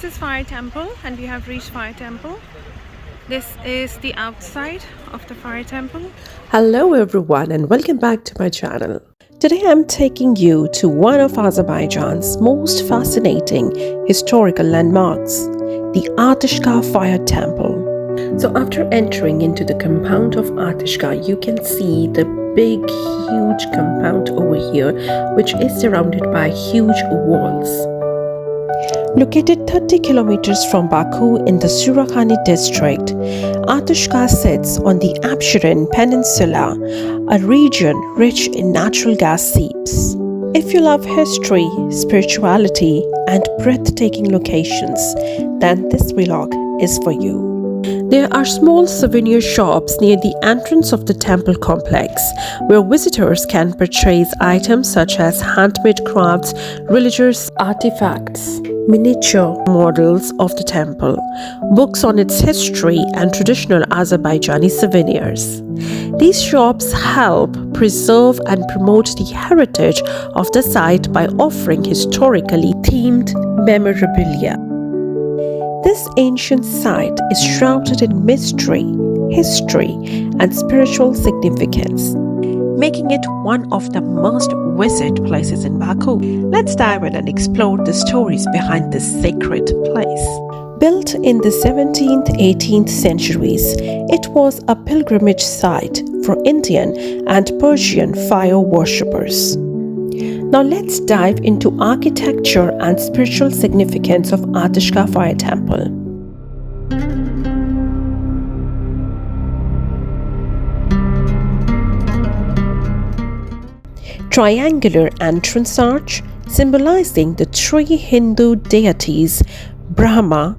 This is Fire Temple and we have reached Fire Temple. This is the outside of the Fire Temple. Hello everyone and welcome back to my channel. Today I'm taking you to one of Azerbaijan's most fascinating historical landmarks, the Atashgah Fire Temple. So after entering into the compound of Ateshgah, you can see the big huge compound over here, which is surrounded by huge walls. Located 30 kilometers from Baku in the Zoroastrian district, Atashgah sits on the Absheron Peninsula, a region rich in natural gas seeps. If you love history, spirituality, and breathtaking locations, then this vlog is for you. There are small souvenir shops near the entrance of the temple complex where visitors can purchase items such as handmade crafts, religious artifacts, miniature models of the temple, books on its history, and traditional Azerbaijani souvenirs. These shops help preserve and promote the heritage of the site by offering historically themed memorabilia. This ancient site is shrouded in mystery, history, and spiritual significance, making it one of the most visited places in Baku. Let's dive in and explore the stories behind this sacred place. Built in the 17th, 18th centuries, it was a pilgrimage site for Indian and Persian fire worshippers. Now let's dive into architecture and spiritual significance of Atashgah Fire Temple. Triangular entrance arch symbolizing the three Hindu deities Brahma,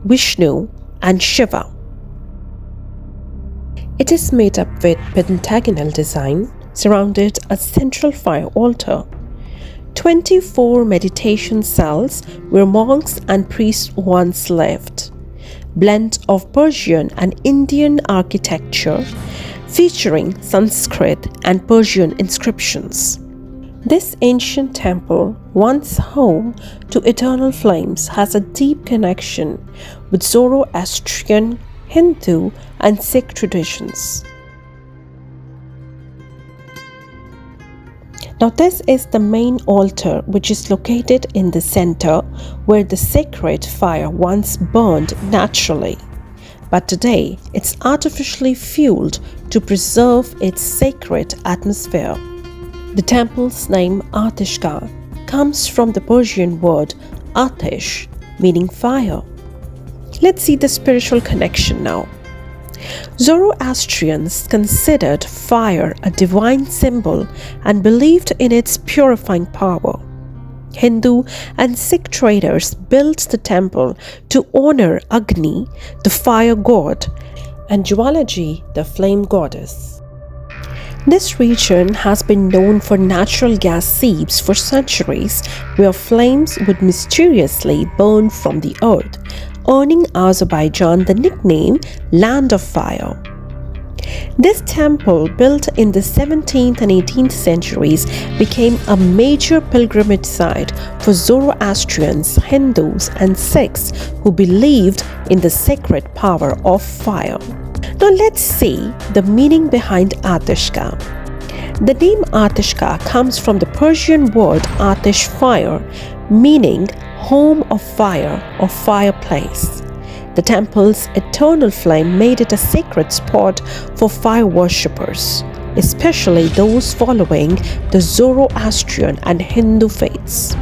Vishnu, and Shiva. It is made up with pentagonal design, surrounded a central fire altar. 24 meditation cells where monks and priests once lived. Blend of Persian and Indian architecture featuring Sanskrit and Persian inscriptions. This ancient temple, once home to eternal flames, has a deep connection with Zoroastrian, Hindu, and Sikh traditions. Now this is the main altar, which is located in the center where the sacred fire once burned naturally. But today it's artificially fueled to preserve its sacred atmosphere. The temple's name Ateshgah comes from the Persian word Atesh, meaning fire. Let's see the spiritual connection now. Zoroastrians considered fire a divine symbol and believed in its purifying power. Hindu and Sikh traders built the temple to honor Agni, the fire god, and Jwalaji, the flame goddess. This region has been known for natural gas seeps for centuries, where flames would mysteriously burn from the earth, earning Azerbaijan the nickname Land of Fire. This temple, built in the 17th and 18th centuries, became a major pilgrimage site for Zoroastrians, Hindus, and Sikhs who believed in the sacred power of fire. Now let's see the meaning behind Atashgah. The name Atashgah comes from the Persian word Atesh fire, meaning home of fire or fireplace. The temple's eternal flame made it a sacred spot for fire worshippers, especially those following the Zoroastrian and Hindu faiths.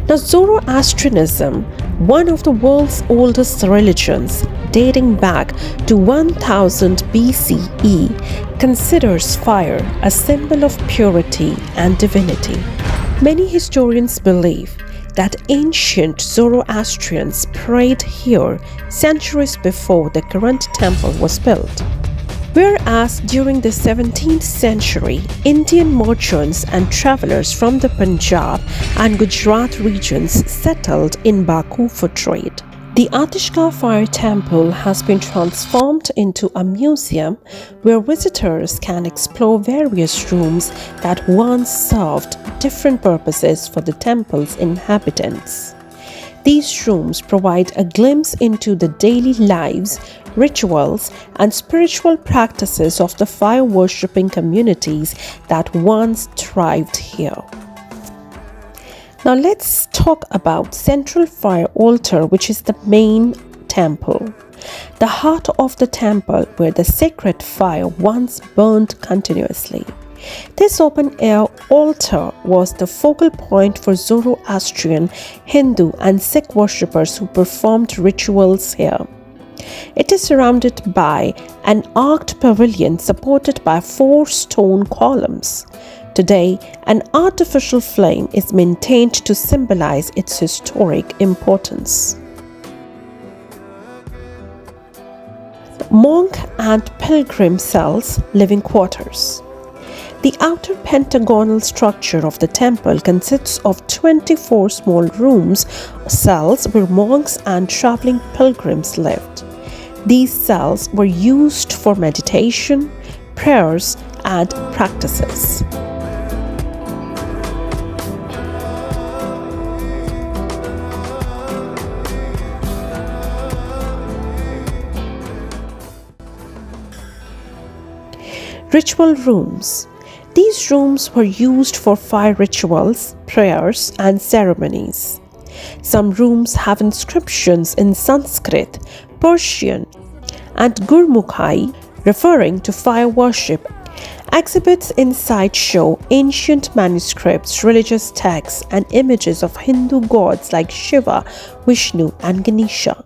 Now, Zoroastrianism, one of the world's oldest religions, dating back to 1000 BCE, considers fire a symbol of purity and divinity. Many historians believe that ancient Zoroastrians prayed here centuries before the current temple was built. Whereas during the 17th century, Indian merchants and travelers from the Punjab and Gujarat regions settled in Baku for trade. The Atashgah Fire Temple has been transformed into a museum where visitors can explore various rooms that once served different purposes for the temple's inhabitants. These rooms provide a glimpse into the daily lives, rituals, and spiritual practices of the fire worshipping communities that once thrived here. Now let's talk about Central Fire Altar, which is the main temple, the heart of the temple where the sacred fire once burned continuously. This open-air altar was the focal point for Zoroastrian, Hindu, and Sikh worshippers who performed rituals here. It is surrounded by an arched pavilion supported by 4 stone columns. Today, an artificial flame is maintained to symbolize its historic importance. Monk and pilgrim cells, living quarters. The outer pentagonal structure of the temple consists of 24 small rooms, cells where monks and traveling pilgrims lived. These cells were used for meditation, prayers, and practices. Ritual rooms. These rooms were used for fire rituals, prayers, and ceremonies. Some rooms have inscriptions in Sanskrit, Persian, and Gurmukhi referring to fire worship. Exhibits inside show ancient manuscripts, religious texts, and images of Hindu gods like Shiva, Vishnu, and Ganesha.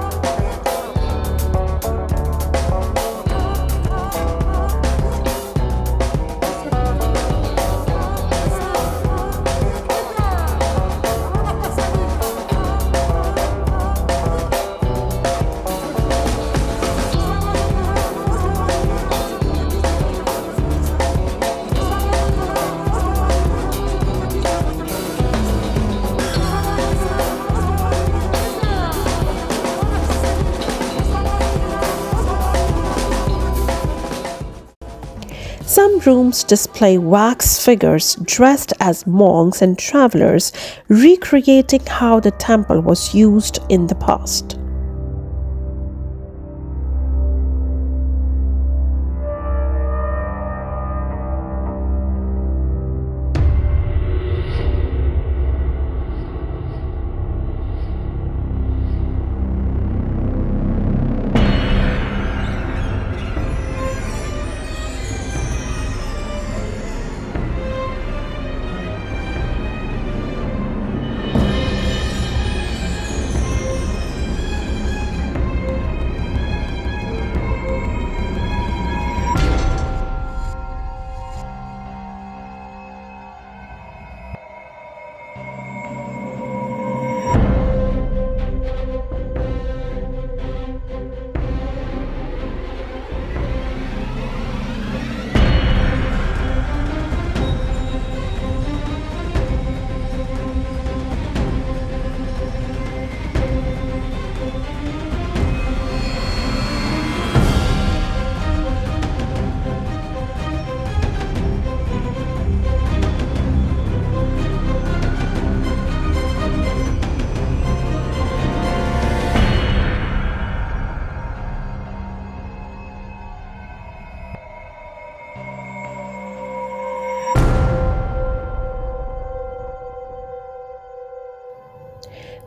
Some rooms display wax figures dressed as monks and travelers, recreating how the temple was used in the past.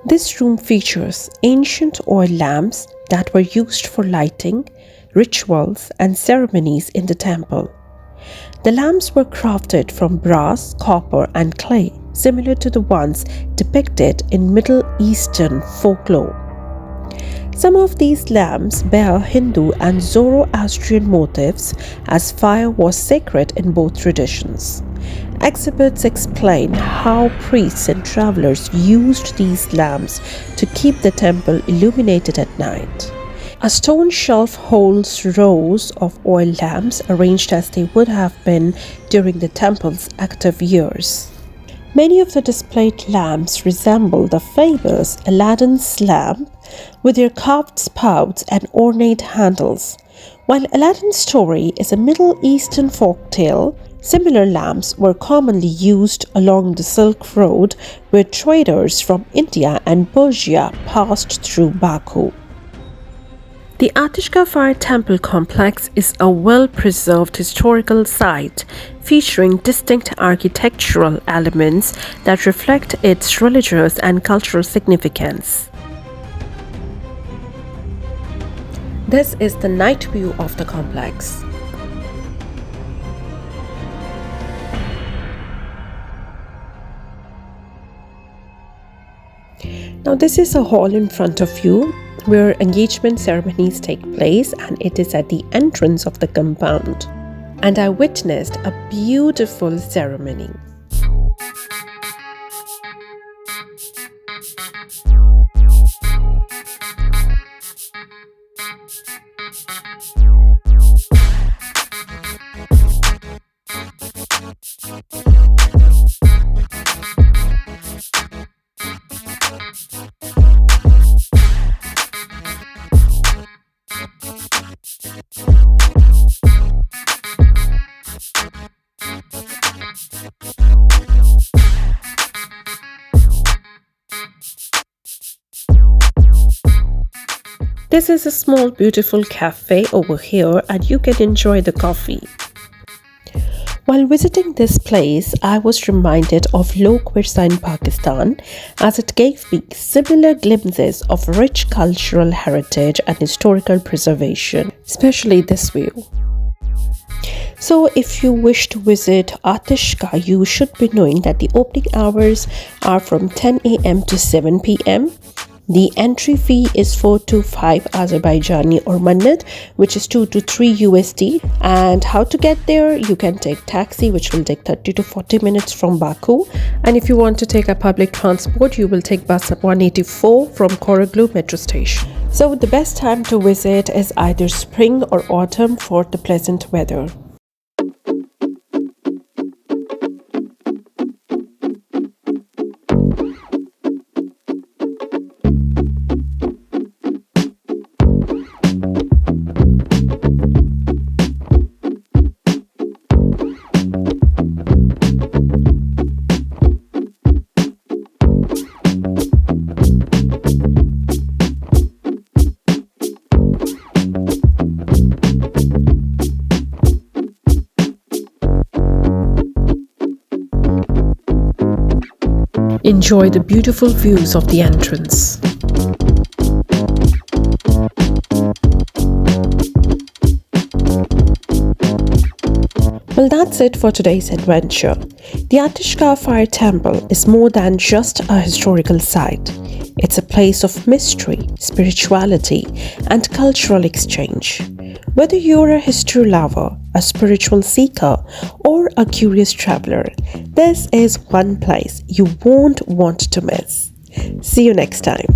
This room features ancient oil lamps that were used for lighting, rituals, and ceremonies in the temple. The lamps were crafted from brass, copper, and clay, similar to the ones depicted in Middle Eastern folklore. Some of these lamps bear Hindu and Zoroastrian motifs, as fire was sacred in both traditions. Exhibits explain how priests and travelers used these lamps to keep the temple illuminated at night. A stone shelf holds rows of oil lamps arranged as they would have been during the temple's active years. Many of the displayed lamps resemble the famous Aladdin's lamp with their carved spouts and ornate handles. While Aladdin's story is a Middle Eastern folktale, Similar lamps were commonly used along the Silk Road, where traders from India and Persia passed through Baku. The Atashgah Fire Temple complex is a well-preserved historical site featuring distinct architectural elements that reflect its religious and cultural significance. This is the night view of the complex. Now this is a hall in front of you where engagement ceremonies take place, and it is at the entrance of the compound. And I witnessed a beautiful ceremony. This is a small beautiful cafe over here, and you can enjoy the coffee. While visiting this place, I was reminded of Lok Virsa in Pakistan, as it gave me similar glimpses of rich cultural heritage and historical preservation, especially this view. So if you wish to visit Ateshgah, you should be knowing that the opening hours are from 10 a.m. to 7 p.m. The entry fee is 4 to 5 Azerbaijani or Manat, which is 2 to 3 USD. And how to get there? You can take taxi, which will take 30 to 40 minutes from Baku. And if you want to take a public transport, you will take bus 184 from Koroglu metro station. So the best time to visit is either spring or autumn for the pleasant weather. Enjoy the beautiful views of the entrance. Well, that's it for today's adventure. The Atashgah Fire Temple is more than just a historical site. It's a place of mystery, spirituality, and cultural exchange. Whether you're a history lover, a spiritual seeker, or a curious traveler, this is one place you won't want to miss. See you next time.